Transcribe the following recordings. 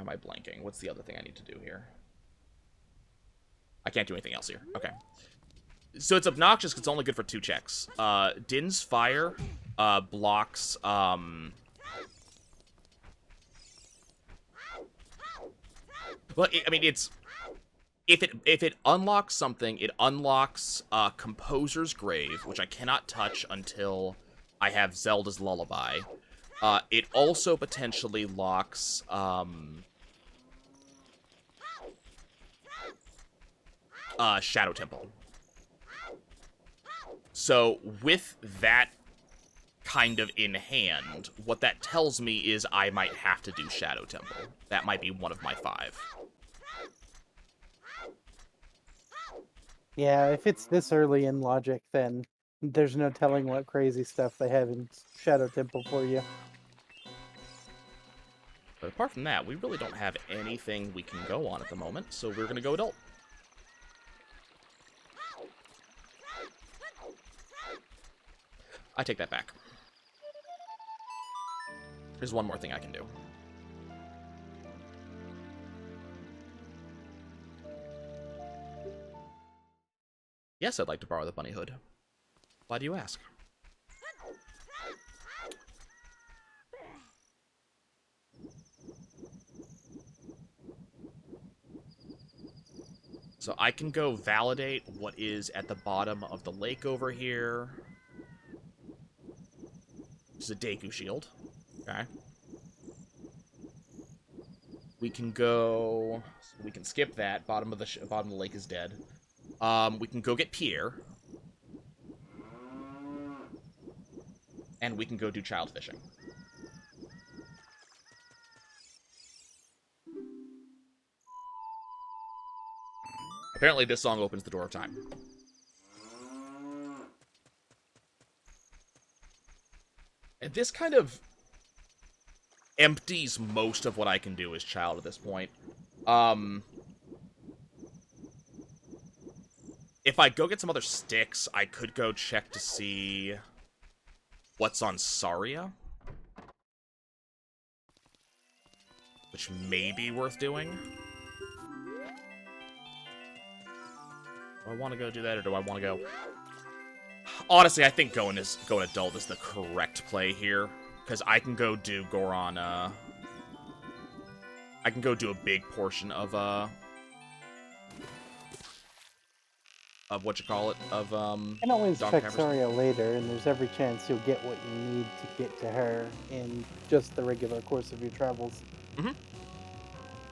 am I blanking? What's the other thing I need to do here? I can't do anything else here. Okay. So it's obnoxious because it's only good for 2 checks. Din's Fire blocks... Well, I mean, it's... If it unlocks something, it unlocks Composer's Grave, which I cannot touch until I have Zelda's Lullaby. It also potentially locks... Shadow Temple. So, with that kind of in hand, what that tells me is I might have to do Shadow Temple. That might be one of my 5. Yeah, if it's this early in logic, then there's no telling what crazy stuff they have in Shadow Temple for you. But apart from that, we really don't have anything we can go on at the moment, so we're gonna go adult. I take that back. There's one more thing I can do. Yes, I'd like to borrow the bunny hood. Why do you ask? So I can go validate what is at the bottom of the lake over here. This is a Deku shield. Okay. We can go... We can skip that. Bottom of the lake is dead. We can go get Pierre. And we can go do child fishing. Apparently this song opens the door of time. And this kind of empties most of what I can do as child at this point. If I go get some other sticks, I could go check to see what's on Saria. Which may be worth doing. Do I want to go do that, or do I want to go... Honestly, I think going adult is the correct play here. Because I can go do Goron, I can go do a big portion of whatchamacallit, of, You can always Dog check Cameras. Saria later, and there's every chance you'll get what you need to get to her in just the regular course of your travels. Mm-hmm.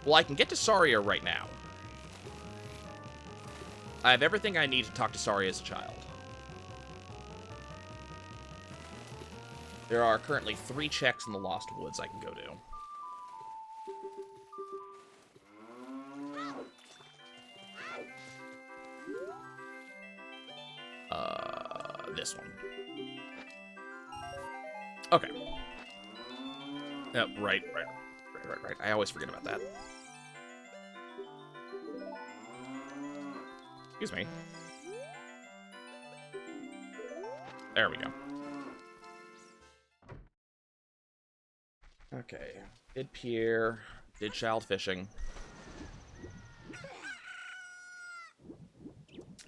Well, I can get to Saria right now. I have everything I need to talk to Saria as a child. There are currently 3 checks in the Lost Woods I can go do. This one. Okay. Yep, right. I always forget about that. Excuse me. There we go. Okay. Did Pierre. Did child fishing.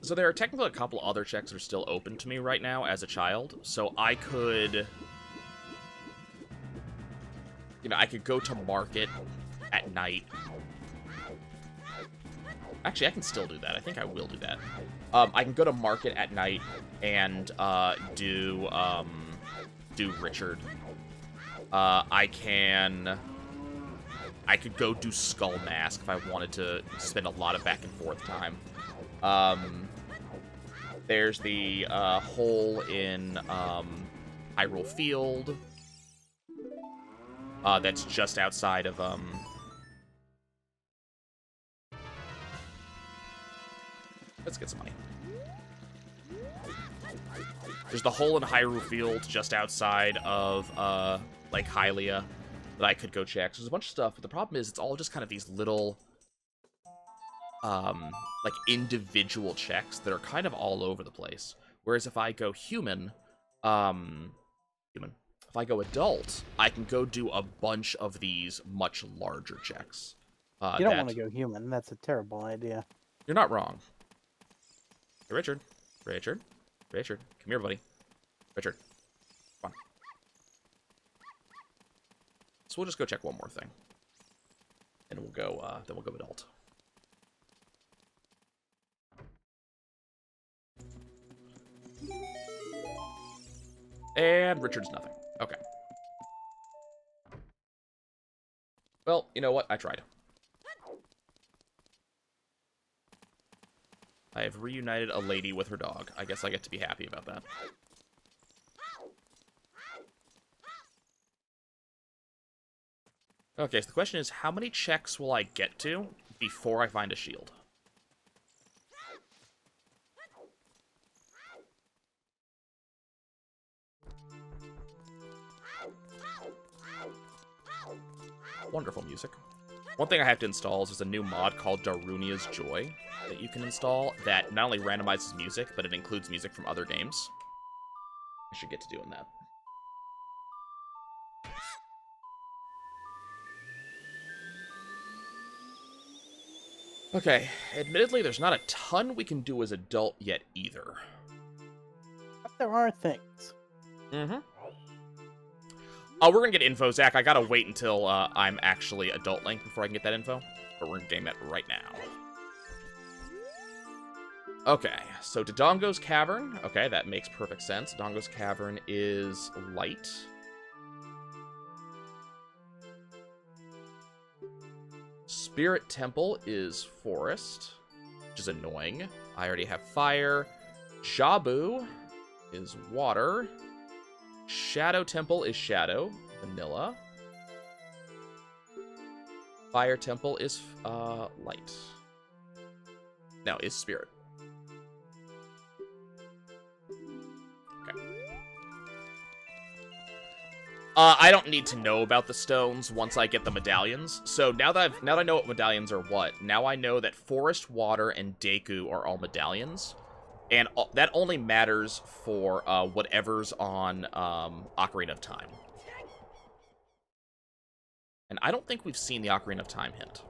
So there are technically a couple other checks that are still open to me right now as a child. So I could... You know, I could go to market at night. Actually, I can still do that. I think I will do that. I can go to market at night and do Richard. I could go do Skull Mask if I wanted to spend a lot of back and forth time. There's the hole in Hyrule Field. That's just outside of Let's get some money. There's the hole in Hyrule Field just outside of like Hylia that I could go check. So there's a bunch of stuff, but the problem is it's all just kind of these little like individual checks that are kind of all over the place. Whereas if I go human, if if I go adult, I can go do a bunch of these much larger checks. You don't want to go human. That's a terrible idea. You're not wrong. Hey, Richard. Richard. Richard. Come here, buddy. Richard. Come on. So we'll just go check one more thing. And we'll go, then we'll go adult. And Richard's nothing. Okay. Well, you know what? I tried. I have reunited a lady with her dog. I guess I get to be happy about that. Okay, so the question is, how many checks will I get to before I find a shield? Wonderful music. One thing I have to install is there's a new mod called Darunia's Joy that you can install that not only randomizes music, but it includes music from other games. I should get to doing that. Okay, admittedly, there's not a ton we can do as adult yet either. But there are things. Mm-hmm. Oh, we're gonna get info, Zach. I gotta wait until I'm actually adult Link before I can get that info. But we're gonna game that right now. Okay, so Dodongo's Cavern. Okay, that makes perfect sense. Dodongo's Cavern is light. Spirit Temple is forest, which is annoying. I already have fire. Jabu is water. Shadow Temple is shadow, vanilla. Fire Temple is light. No, is spirit. Okay. I don't need to know about the stones once I get the medallions. So now that I know what medallions are what, now I know that forest, water, and Deku are all medallions. And that only matters for whatever's on Ocarina of Time. And I don't think we've seen the Ocarina of Time hint.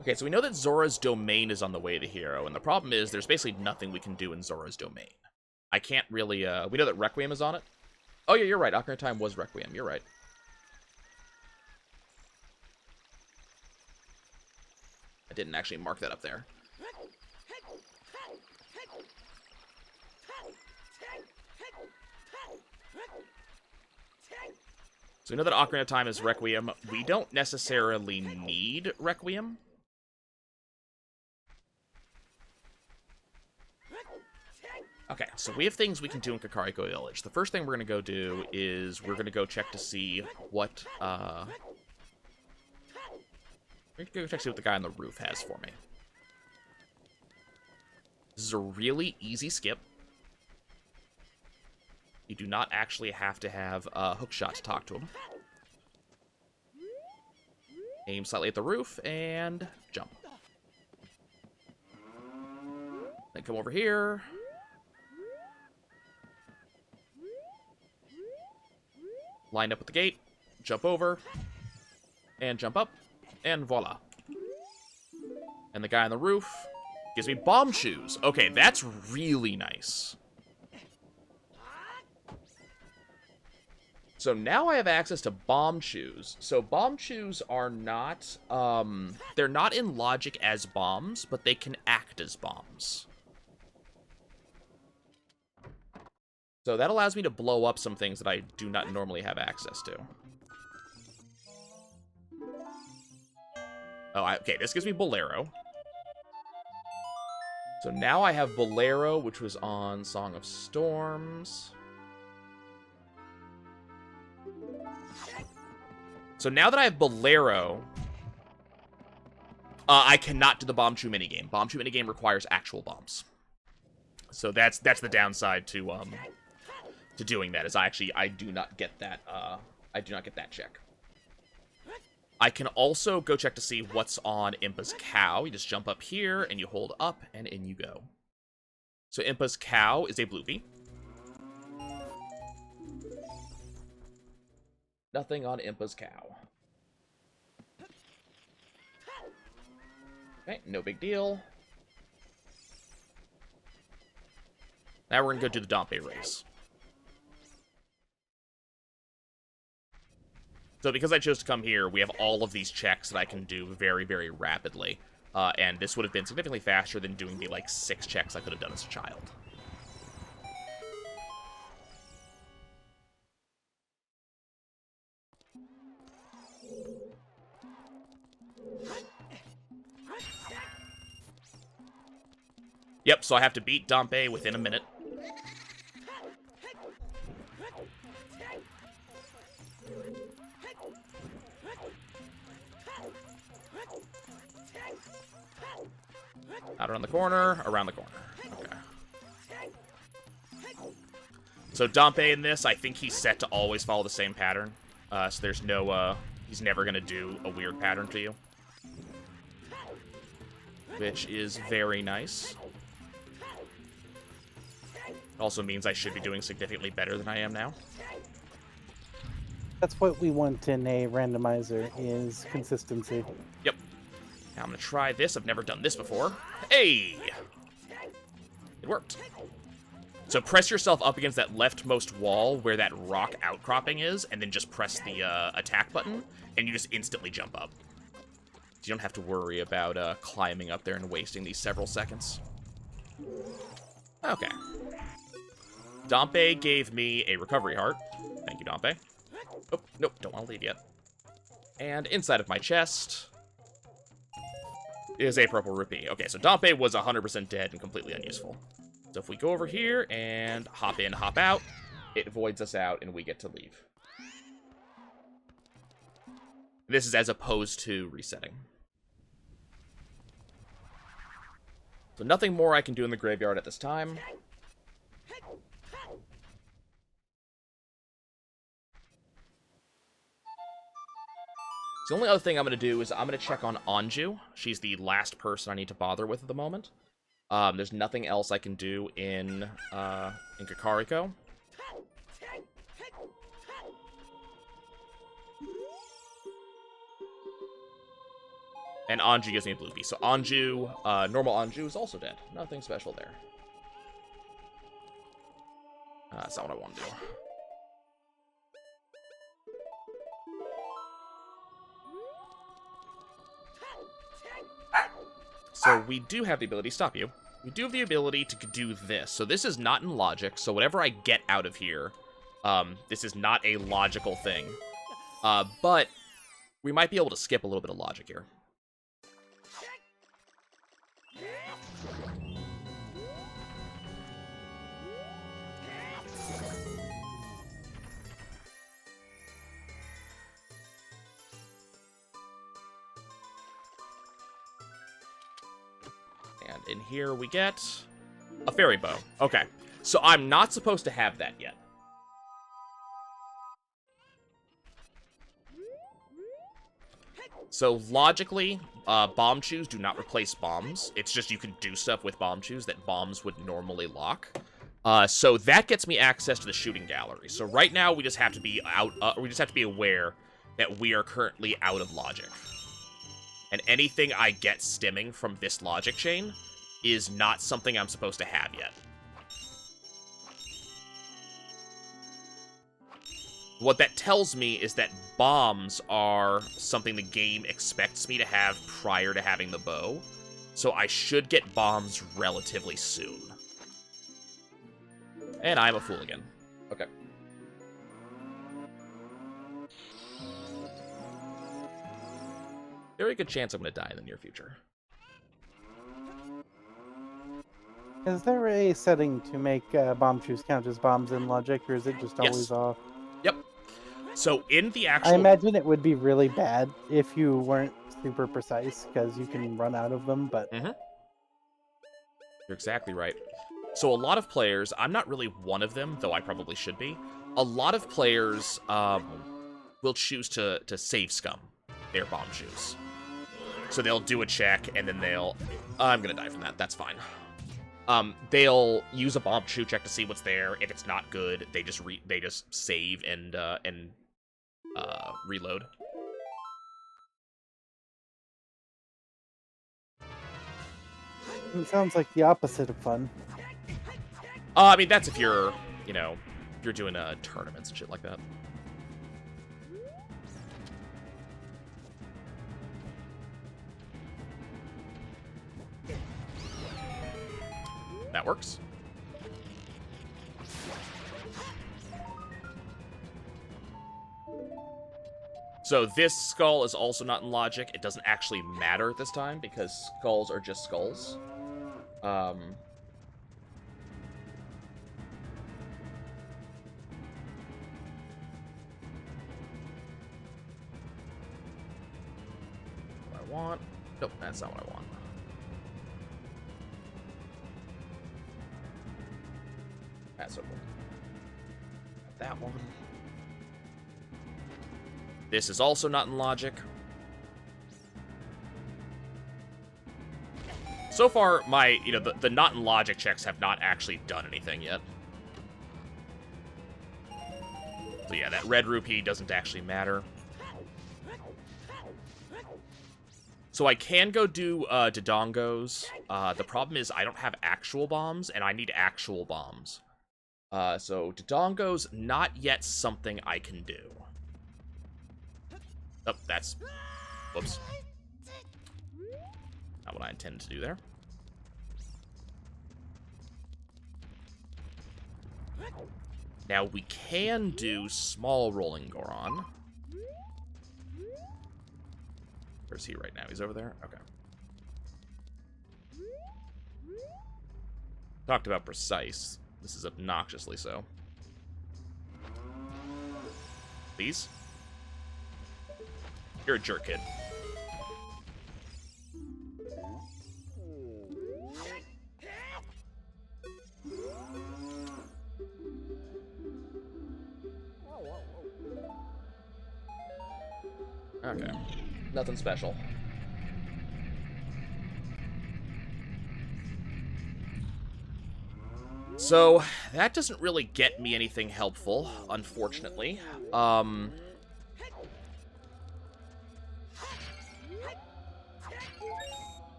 Okay, so we know that Zora's Domain is on the way to Hero, and the problem is there's basically nothing we can do in Zora's Domain. I can't really, we know that Requiem is on it. Oh yeah, you're right, Ocarina of Time was Requiem, you're right. I didn't actually mark that up there. So we know that Ocarina of Time is Requiem. We don't necessarily need Requiem. Okay, so we have things we can do in Kakariko Village. The first thing we're going to go do is we're going to go check to see what, we're going to go check to see what the guy on the roof has for me. This is a really easy skip. You do not actually have to have a hookshot to talk to him. Aim slightly at the roof and jump. Then come over here. Line up with the gate. Jump over. And jump up. And voila. And the guy on the roof gives me bomb shoes. Okay, that's really nice. So now I have access to bomb shoes. So bomb shoes are not, they're not in logic as bombs, but they can act as bombs. So that allows me to blow up some things that I do not normally have access to. Oh, okay, this gives me Bolero. So now I have Bolero, which was on Song of Storms. So now that I have Bolero, I cannot do the Bomb Chew minigame. Bomb Chew minigame requires actual bombs. So that's the downside to doing that, is I do not get that check. I can also go check to see what's on Impa's cow. You just jump up here and you hold up and in you go. So Impa's cow is a Bloopy. Nothing on Impa's cow. Okay, no big deal. Now we're gonna go do the Dompe race. So because I chose to come here, we have all of these checks that I can do very, very rapidly. And this would have been significantly faster than doing the, like, 6 checks I could have done as a child. Yep, so I have to beat Dompe within a minute. Out around the corner, around the corner. Okay. So Dompe in this, I think he's set to always follow the same pattern. So there's no, he's never gonna do a weird pattern to you. Which is very nice. Also means I should be doing significantly better than I am now. That's what we want in a randomizer, is consistency. Yep. Now I'm gonna try this. I've never done this before. Hey! It worked. So press yourself up against that leftmost wall where that rock outcropping is, and then just press the attack button, and you just instantly jump up. So you don't have to worry about climbing up there and wasting these several seconds. Okay. Dompe gave me a recovery heart. Thank you, Dompe. Oh, nope, don't want to leave yet. And inside of my chest is a purple rupee. Okay, so Dompe was 100% dead and completely unuseful. So if we go over here and hop in, hop out, it voids us out and we get to leave. This is as opposed to resetting. So nothing more I can do in the graveyard at this time. The only other thing I'm going to do is I'm going to check on Anju. She's the last person I need to bother with at the moment. There's nothing else I can do in Kakariko. And Anju gives me a Bloopy. So Anju, normal Anju is also dead. Nothing special there. That's not what I want to do. So we do have the ability, stop you. We do have the ability to do this. So this is not in logic, so whatever I get out of here, this is not a logical thing. But we might be able to skip a little bit of logic here. And in here we get a fairy bow. Okay, so I'm not supposed to have that yet. So logically, bomb chews do not replace bombs. It's just you can do stuff with bomb chews that bombs would normally lock. So that gets me access to the shooting gallery. So right now we just have to be we just have to be aware that we are currently out of logic. And anything I get stemming from this logic chain is not something I'm supposed to have yet. What that tells me is that bombs are something the game expects me to have prior to having the bow. So I should get bombs relatively soon. And I'm a fool again. Okay. Very good chance I'm going to die in the near future. Is there a setting to make bomb chews count as bombs in logic, or is it just always off? Yep. So in the actual... I imagine it would be really bad if you weren't super precise, because you can run out of them, but... Mm-hmm. You're exactly right. So a lot of players, I'm not really one of them, though I probably should be. A lot of players will choose to save scum their bomb chews. So they'll do a check, and then they'll... I'm gonna die from that, that's fine. They'll use a bomb shoot check to see what's there. If it's not good, they just save and reload. It sounds like the opposite of fun. I mean, that's if you're, you know, if you're doing tournaments and shit like that. That works. So this skull is also not in logic. It doesn't actually matter this time because skulls are just skulls. What I want. Nope, that's not what I want. That's okay. That one. This is also not in logic. So far, my, the not in logic checks have not actually done anything yet. So yeah, that red rupee doesn't actually matter. So I can go do Dodongos. The problem is I don't have actual bombs, and I need actual bombs. So Dodongo's not yet something I can do. Oh, that's... Whoops. Not what I intended to do there. Now, we can do small rolling Goron. Where's he right now? He's over there? Okay. Talked about precise. This is obnoxiously so. Please? You're a jerk, kid. Okay. Nothing special. So, that doesn't really get me anything helpful, unfortunately.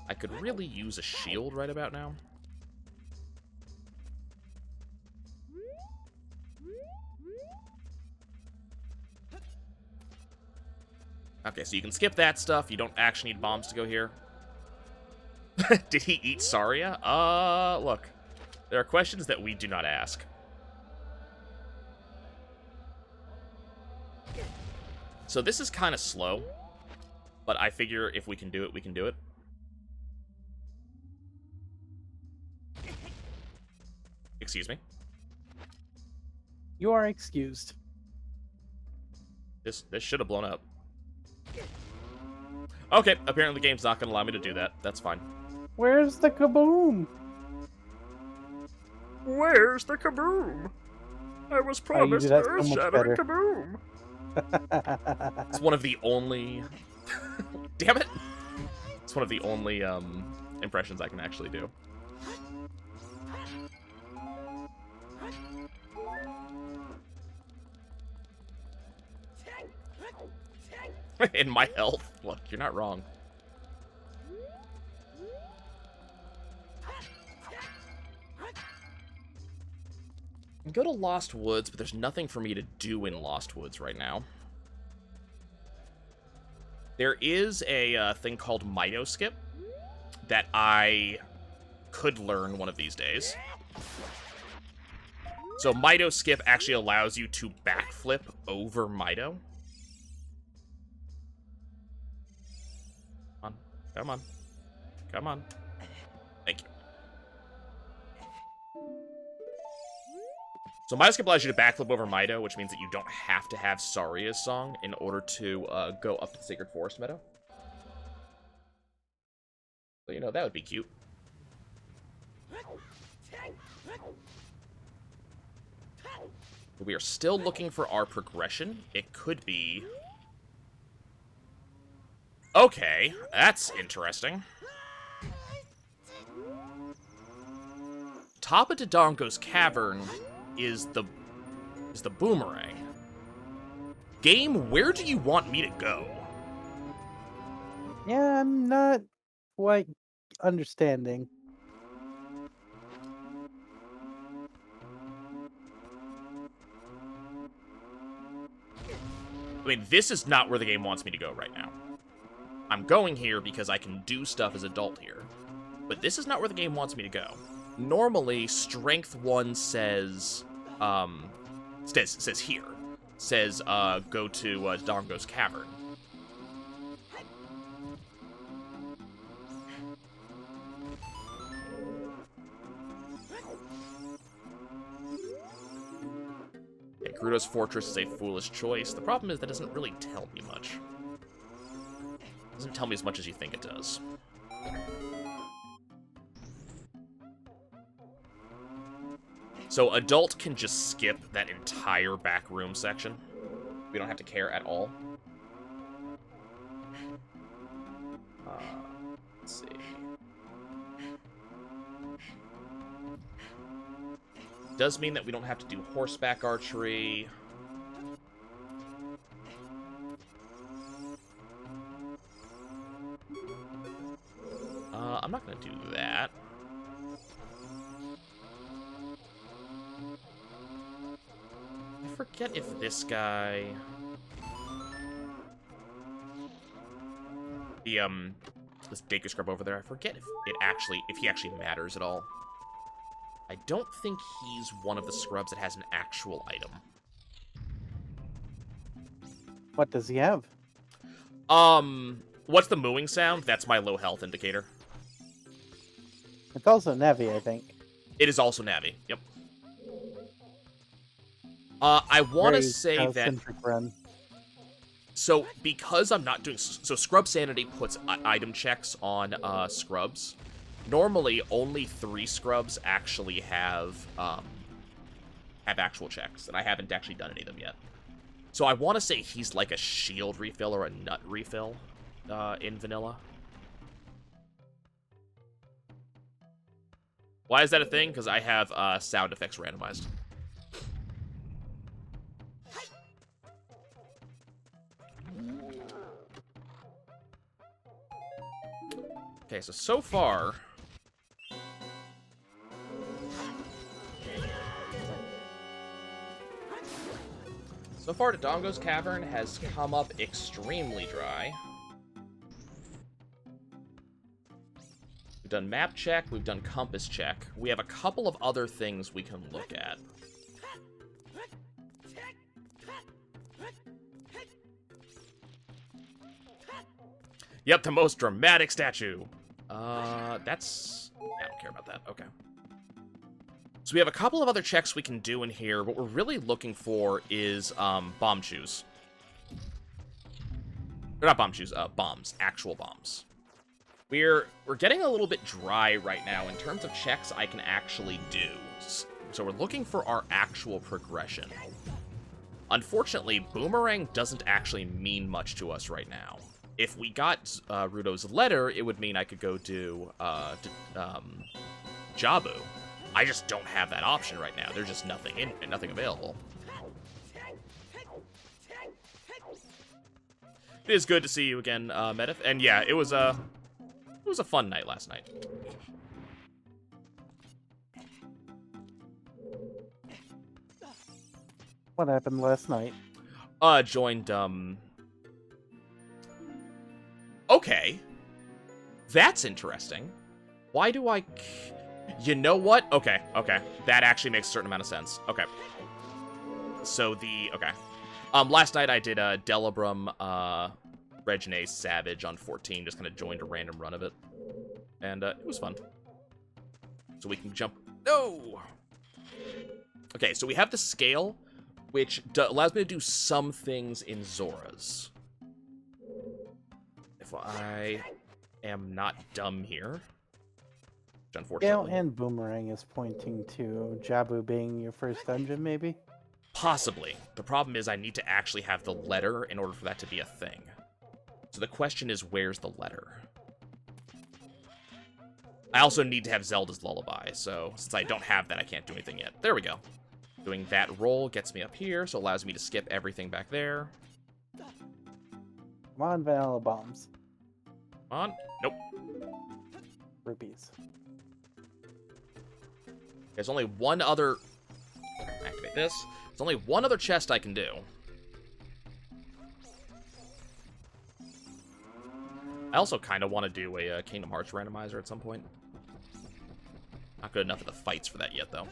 I could really use a shield right about now. Okay, so you can skip that stuff. You don't actually need bombs to go here. Did he eat Saria? Look. There are questions that we do not ask. So this is kind of slow. But I figure if we can do it, we can do it. Excuse me. You are excused. This should have blown up. Okay, apparently the game's not going to allow me to do that. That's fine. Where's the kaboom? Where's the kaboom? I was promised earth-shattering kaboom. It's one of the only... Damn it! It's one of the only impressions I can actually do. In my health. Look, you're not wrong. I can go to Lost Woods, but there's nothing for me to do in Lost Woods right now. There is a thing called Mito Skip that I could learn one of these days. So Mito Skip actually allows you to backflip over Mito. Come on. Come on. Thank you. So Mito Skip allows you to backflip over Mito, which means that you don't have to have Saria's song in order to go up to the Sacred Forest Meadow. So, you know, that would be cute. But we are still looking for our progression. It could be... Okay, that's interesting. top of Dodongo's Cavern is the boomerang. Game, where do you want me to go? Yeah, I'm not quite understanding. I mean, this is not where the game wants me to go right now. I'm going here because I can do stuff as adult here. But this is not where the game wants me to go. Normally, Strength 1 says here. Says, go to Dodongo's Cavern. Yeah, Gerudo's Fortress is a foolish choice. The problem is that doesn't really tell me much. It doesn't tell me as much as you think it does. So adult can just skip that entire back room section. We don't have to care at all. Let's see. Does mean that we don't have to do horseback archery. I'm not going to do that. I forget if this guy... This Dacre Scrub over there, I forget if he actually matters at all. I don't think he's one of the scrubs that has an actual item. What does he have? What's the mooing sound? That's my low health indicator. It's also Navi, I think. It is also Navi, yep. I want to say that... Run. So, because I'm not doing... So, Scrub Sanity puts item checks on scrubs. Normally, only 3 scrubs actually have actual checks, and I haven't actually done any of them yet. So I want to say he's like a shield refill or a nut refill in vanilla. Why is that a thing? Because I have sound effects randomized. Okay, so far... So far, Dodongo's Cavern has come up extremely dry. We've done map check, we've done compass check. We have a couple of other things we can look at. Yep, the most dramatic statue. That's... I don't care about that. Okay. So we have a couple of other checks we can do in here. What we're really looking for is bomb shoes. Or not bomb shoes, bombs. Actual bombs. We're getting a little bit dry right now in terms of checks I can actually do. So we're looking for our actual progression. Unfortunately, Boomerang doesn't actually mean much to us right now. If we got Rudo's letter, it would mean I could go do Jabu. I just don't have that option right now. There's just nothing available. It is good to see you again, Medif. And yeah, it was a fun night last night. What happened last night? Joined, Okay. That's interesting. Why do I... You know what? Okay. That actually makes a certain amount of sense. Okay. So okay. Last night I did a Delibrum, Reginae Savage on 14, just kind of joined a random run of it. And, it was fun. So we can jump... No! Okay, so we have the scale, which allows me to do some things in Zora's. If I am not dumb here, which unfortunately... Scale and Boomerang is pointing to Jabu being your first dungeon, maybe? Possibly. The problem is I need to actually have the letter in order for that to be a thing. So the question is, where's the letter? I also need to have Zelda's Lullaby, so since I don't have that, I can't do anything yet. There we go. Doing that roll gets me up here, so allows me to skip everything back there. Come on, vanilla bombs. Come on. Nope. Rupees. There's only one other... Activate this. There's only one other chest I can do. I also kind of want to do a Kingdom Hearts randomizer at some point. Not good enough at the fights for that yet, though.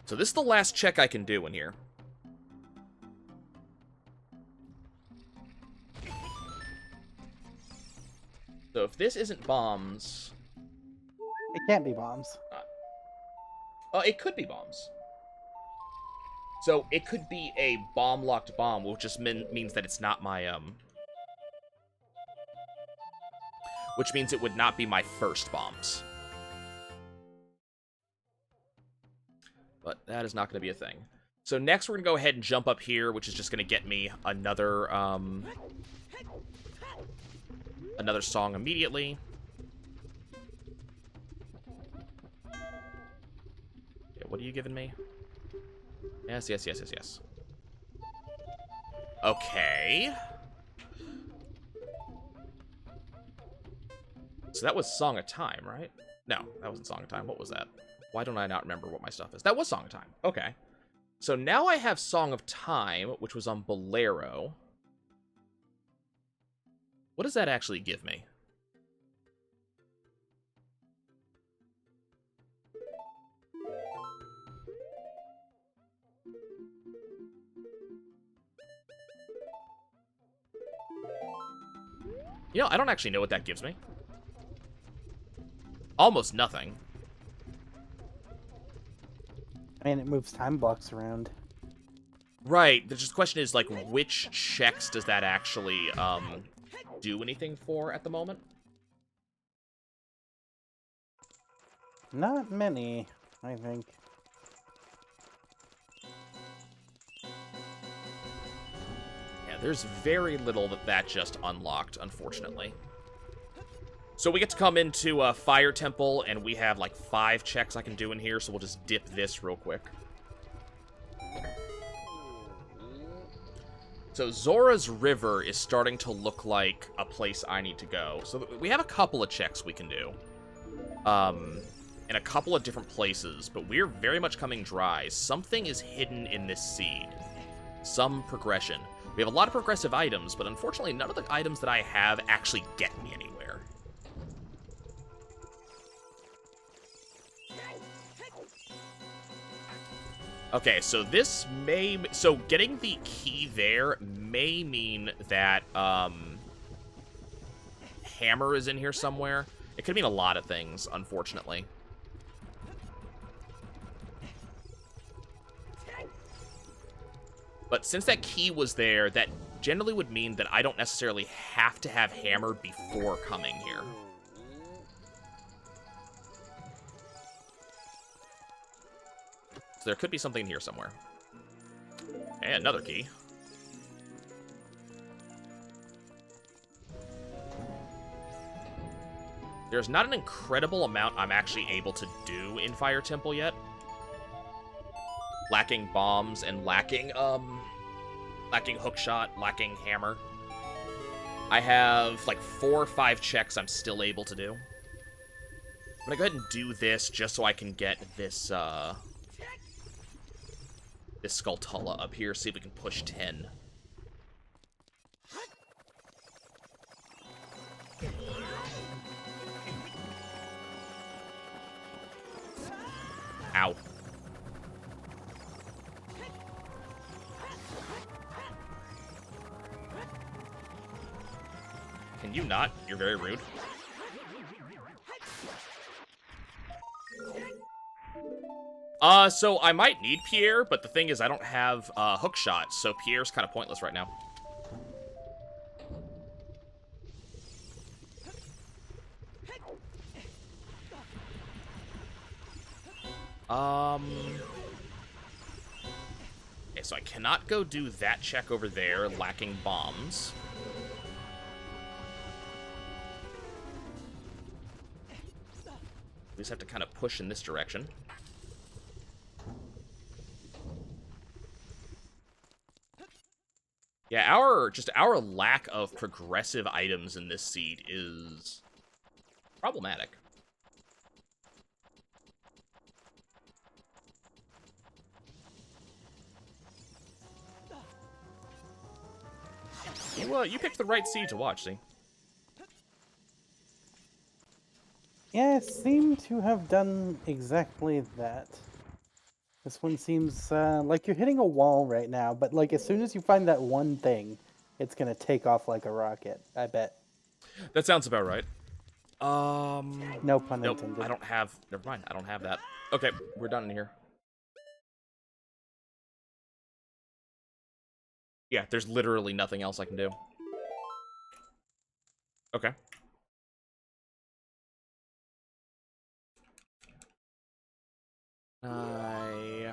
So this is the last check I can do in here. So if this isn't bombs... It can't be bombs. It could be bombs. So it could be a bomb-locked bomb, which just means that it's not my, Which means it would not be my first bombs. But that is not going to be a thing. So next we're going to go ahead and jump up here, which is just going to get me another, another song immediately. Yeah, what are you giving me? Yes, yes, yes, yes, yes. Okay. So that was Song of Time, right? No, that wasn't Song of Time. What was that? Why don't I not remember what my stuff is? That was Song of Time. Okay. So now I have Song of Time, which was on Bolero. What does that actually give me? You know, I don't actually know what that gives me. Almost nothing. I mean, it moves time blocks around. Right. The just question is, like, which checks does that actually, do anything for at the moment? Not many, I think. Yeah, there's very little that just unlocked, unfortunately. So we get to come into Fire Temple, and we have, like, 5 checks I can do in here, so we'll just dip this real quick. So Zora's River is starting to look like a place I need to go. So we have a couple of checks we can do. In a couple of different places, but we're very much coming dry. Something is hidden in this seed. Some progression. We have a lot of progressive items, but unfortunately none of the items that I have actually get me anywhere. Okay, so this may... So getting the key there may mean that, Hammer is in here somewhere. It could mean a lot of things, unfortunately. But since that key was there, that generally would mean that I don't necessarily have to have Hammer before coming here. So there could be something here somewhere. And another key. There's not an incredible amount I'm actually able to do in Fire Temple yet. Lacking bombs and lacking hookshot, lacking hammer. I have like 4 or 5 checks I'm still able to do. I'm gonna go ahead and do this just so I can get this, this Skulltula up here, see if we can push 10. Ow. Can you not? You're very rude. So I might need Pierre, but the thing is I don't have, hookshot, so Pierre's kind of pointless right now. Okay, so I cannot go do that check over there, lacking bombs. We just have to kind of push in this direction. Yeah, our lack of progressive items in this seed is problematic. You picked the right seed to watch, see? Yeah, it seemed to have done exactly that. This one seems like you're hitting a wall right now, but like as soon as you find that one thing, it's gonna take off like a rocket. I bet. That sounds about right. No pun Nope, intended. I don't have... Never mind, I don't have that. Okay, we're done in here. Yeah, there's literally nothing else I can do. Okay. I...